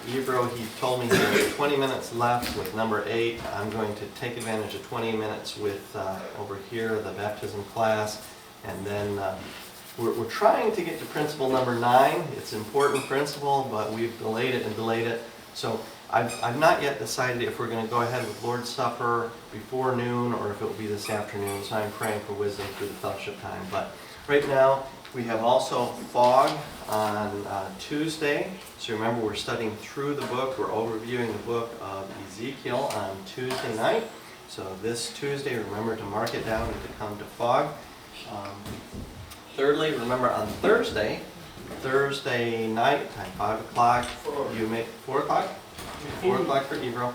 Ebro, he told me there's 20 minutes left with number 8. I'm going to take advantage of 20 minutes with over here, the baptism class. And then we're trying to get to principle number 9. It's an important principle, but we've delayed it and delayed it. So I've not yet decided if we're going to go ahead with Lord's Supper before noon or if it will be this afternoon. So I'm praying for wisdom through the fellowship time. But right now, we have also fog on Tuesday. So remember, we're studying through the book. We're overviewing the book of Ezekiel on Tuesday night. So this Tuesday, remember to mark it down and to come to fog. Thirdly, remember on Thursday night, time 5 o'clock, you make 4 o'clock? 4 o'clock for Ebro.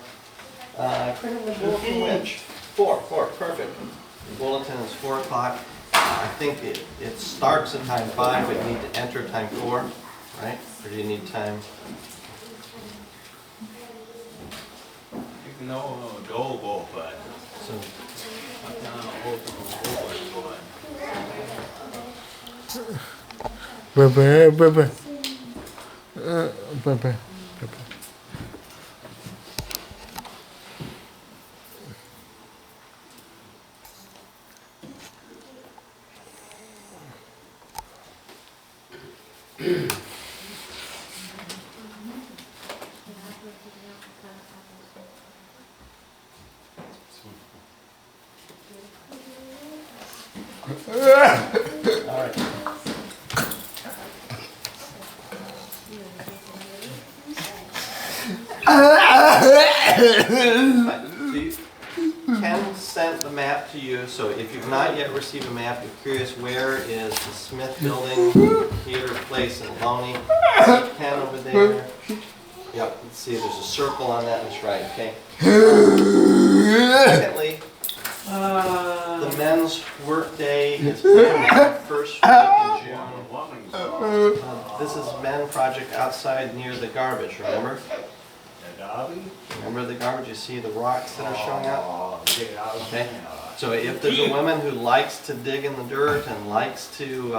Put in the bulletin which? 4, perfect. The bulletin is 4 o'clock. I think it starts at time 5, but you need to enter time 4, right? Or do you need time? No, go for it. So, all right. Ken sent the map to you, so if you've not yet received a map, you're curious where is the Smith Building, Theater Place in Loney. See Ken over there? Yep, let's see, there's a circle on that, that's right, okay? Secondly, the men's work day is planned first week in June. This is Men Project outside near the garbage, remember? Remember the garbage? You see the rocks that are showing up? Okay. So if there's a woman who likes to dig in the dirt and likes to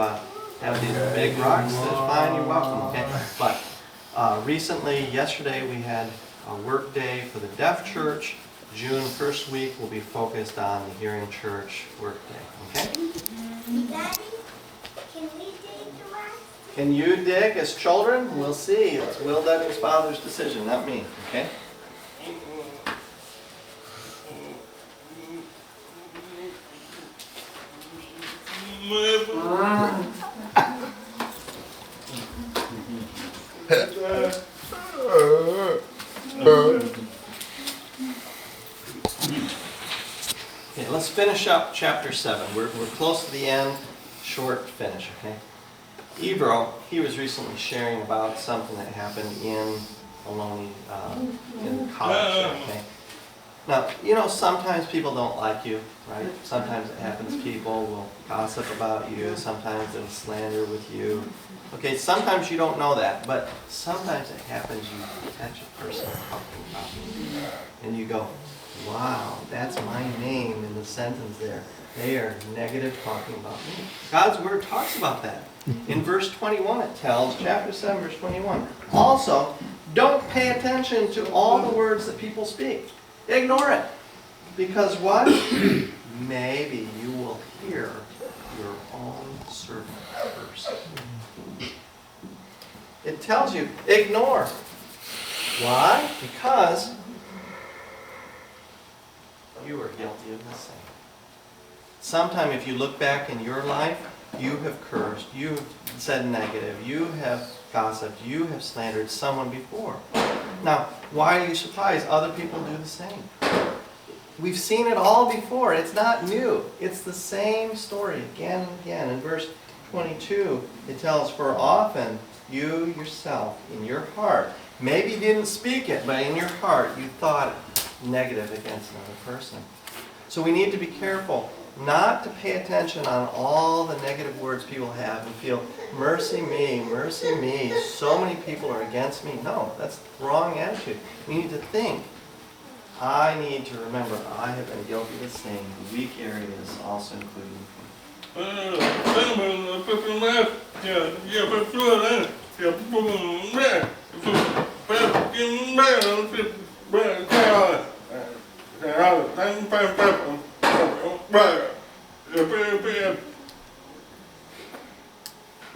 have these big rocks, that's fine, you're welcome, okay? But recently, yesterday, we had a work day for the deaf church. June first week will be focused on the hearing church work day, okay? Daddy, can we dig the rocks? Can you dig as children? We'll see. It's Will Dunning's father's decision, not me, okay? Okay, let's finish up chapter 7. We're close to the end. Short finish, okay? Ebro, he was recently sharing about something that happened in Ohlone, in college there, okay? Now, you know, sometimes people don't like you, right? Sometimes it happens, people will gossip about you, sometimes they'll slander with you. Okay, sometimes you don't know that, but sometimes it happens, you catch a person talking about you, and you go, wow, that's my name in the sentence there. They are negative talking about me. God's Word talks about that. In verse 21 it tells, chapter 7, verse 21, also, don't pay attention to all the words that people speak. Ignore it. Because what? Maybe you will hear your own servant curse. It tells you, ignore. Why? Because you are guilty of the same. Sometime if you look back in your life, you have cursed, you have said negative, you have gossiped, you have slandered someone before. Now, why are you surprised? Other people do the same. We've seen it all before. It's not new. It's the same story again and again. In verse 22, it tells, for often you yourself in your heart, maybe you didn't speak it, but in your heart you thought negative against another person. So we need to be careful not to pay attention on all the negative words people have and feel, mercy me, so many people are against me. No, that's the wrong attitude. We need to think, I need to remember I have been guilty of the same. The weak areas also including me.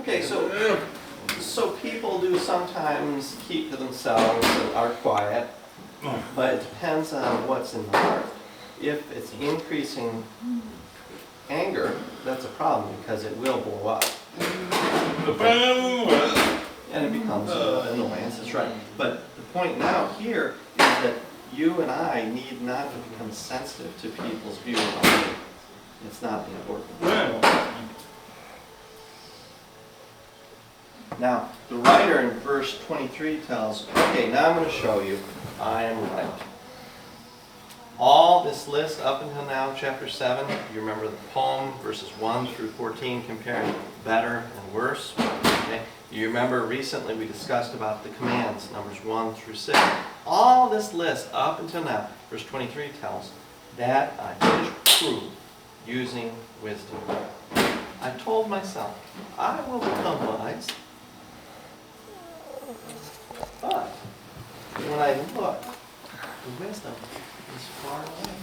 Okay, so people do sometimes keep to themselves and are quiet, but it depends on what's in the heart. If it's increasing anger, that's a problem because it will blow up. And it becomes an annoyance, that's right. But the point now here is that you and I need not to become sensitive to people's view of us. It's not important. Now, the writer in verse 23 tells, okay, now I'm going to show you I am right. All this list up until now, chapter 7, you remember the poem, verses 1 through 14, comparing better and worse. Okay? You remember recently we discussed about the commands, numbers 1 through 6. All this list up until now, verse 23 tells, that I finished prove using wisdom. I told myself, I will become wise. But when I look, the wisdom is far away.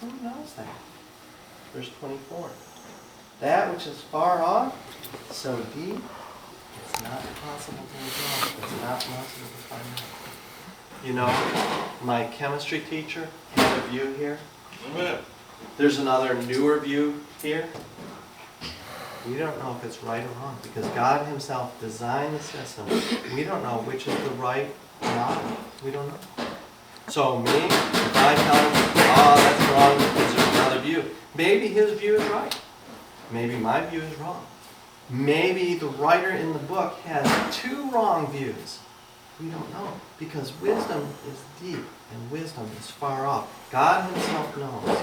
Who knows that? Verse 24. That which is far off, so deep, it's not possible to resolve. It's not possible to find out. You know, my chemistry teacher had a view here. There's another newer view here. We don't know if it's right or wrong because God himself designed the system. We don't know which is the right model. We don't know. So me, if I tell him, oh, that's wrong because there's another view, maybe his view is right. Maybe my view is wrong. Maybe the writer in the book has two wrong views. We don't know because wisdom is deep and wisdom is far off. God himself knows.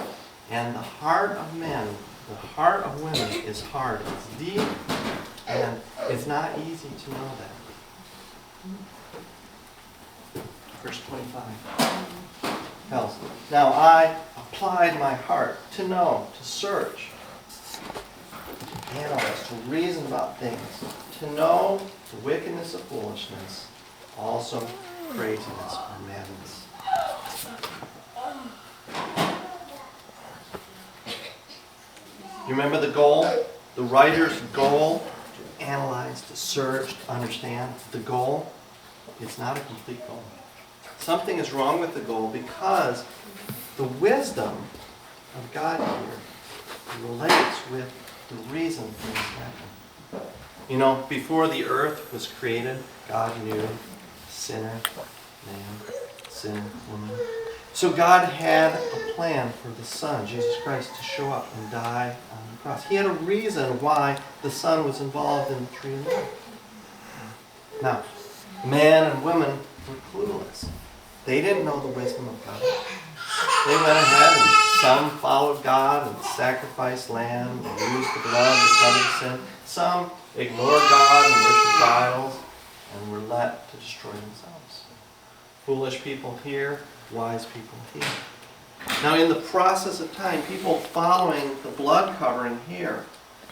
And the heart of men, the heart of women is hard. It's deep, and it's not easy to know that. Verse 25 tells, now I applied my heart to know, to search, to analyze, to reason about things, to know the wickedness of foolishness, also craziness or madness. You remember the goal? The writer's goal? To analyze, to search, to understand. The goal? It's not a complete goal. Something is wrong with the goal because the wisdom of God here relates with the reason things happen. You know, before the earth was created, God knew sinner, man, sinner, woman. So God had a plan for the Son, Jesus Christ, to show up and die on the cross. He had a reason why the Son was involved in the tree of life. Now, man and women were clueless. They didn't know the wisdom of God. They went ahead and some followed God and sacrificed lamb and used the blood to cover sin. Some ignored God and worshipped idols and were let to destroy themselves. Foolish people here, wise people here. Now in the process of time, people following the blood covering here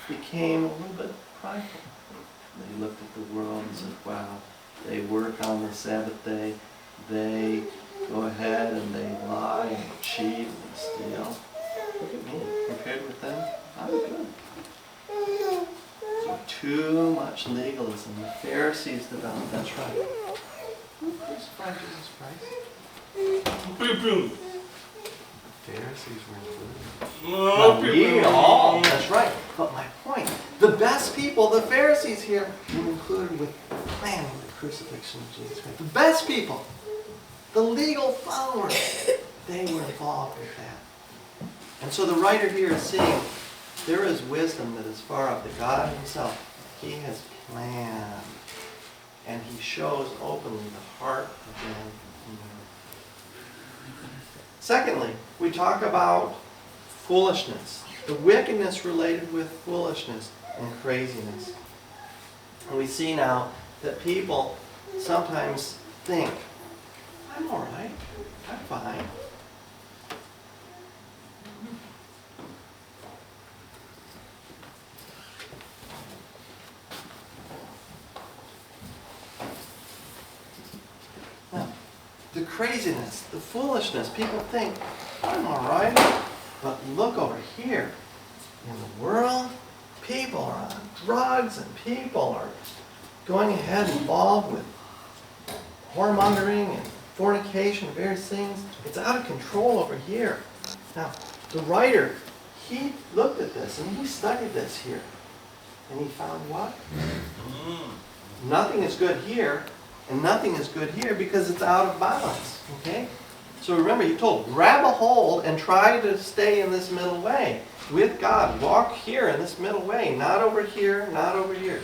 became a little bit prideful. They looked at the world and said, wow, they work on the Sabbath day, they go ahead and they lie and cheat and steal. Look at me, compared with them, I'm good. So too much legalism. The Pharisees developed, that's right. Who crucified Jesus Christ? The Pharisees were included. Now, we all, that's right. But my point, the best people, the Pharisees here, were included with planning the crucifixion of Jesus Christ. The best people, the legal followers, they were involved with that. And so the writer here is saying, there is wisdom that is far up, that God himself, he has planned. And he shows openly the heart of man and woman. Secondly, we talk about foolishness. The wickedness related with foolishness and craziness. And we see now that people sometimes think, I'm all right, I'm fine. the craziness, the foolishness. People think, I'm all right, but look over here. In the world, people are on drugs and people are going ahead involved with whoremongering and fornication and various things. It's out of control over here. Now, the writer, he looked at this and he studied this here. And he found what? Nothing is good here, and nothing is good here because it's out of balance. Okay? So remember, he told, grab a hold and try to stay in this middle way with God. Walk here in this middle way, not over here, not over here.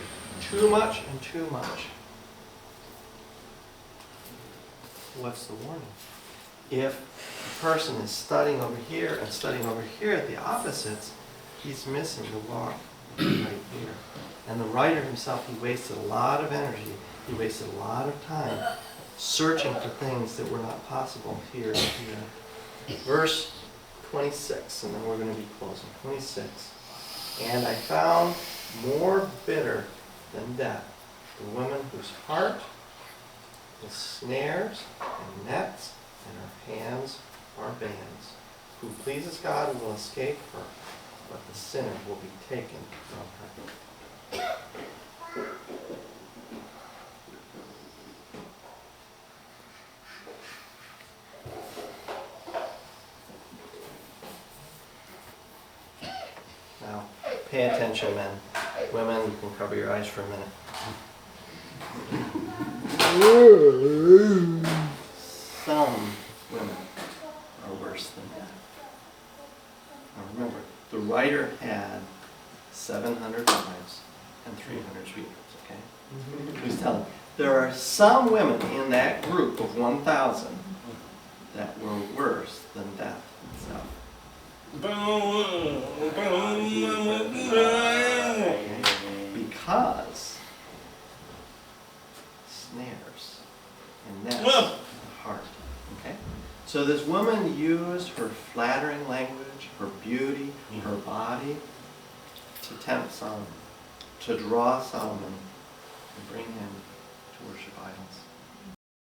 Too much and too much. What's the warning? If a person is studying over here and studying over here at the opposites, he's missing the walk right here. And the writer himself, he wasted a lot of energy, he wasted a lot of time searching for things that were not possible here and here. Verse 26, and then we're going to be closing. 26. And I found more bitter than death the woman whose heart is snares and nets, and her hands are bands, who pleases God and will escape her, but the sinner will be taken from her. Now, pay attention, men. Women, you can cover your eyes for a minute. Some women are worse than that. Now remember, the writer had 700 wives and 300 sweethearts, okay? He's telling, there are some women in that group of 1,000 that were worse than death itself. Okay? Because snares and nets in the heart. Okay? So this woman used her flattering language, her beauty, her body to tempt Solomon, to draw Solomon and bring him to worship idols.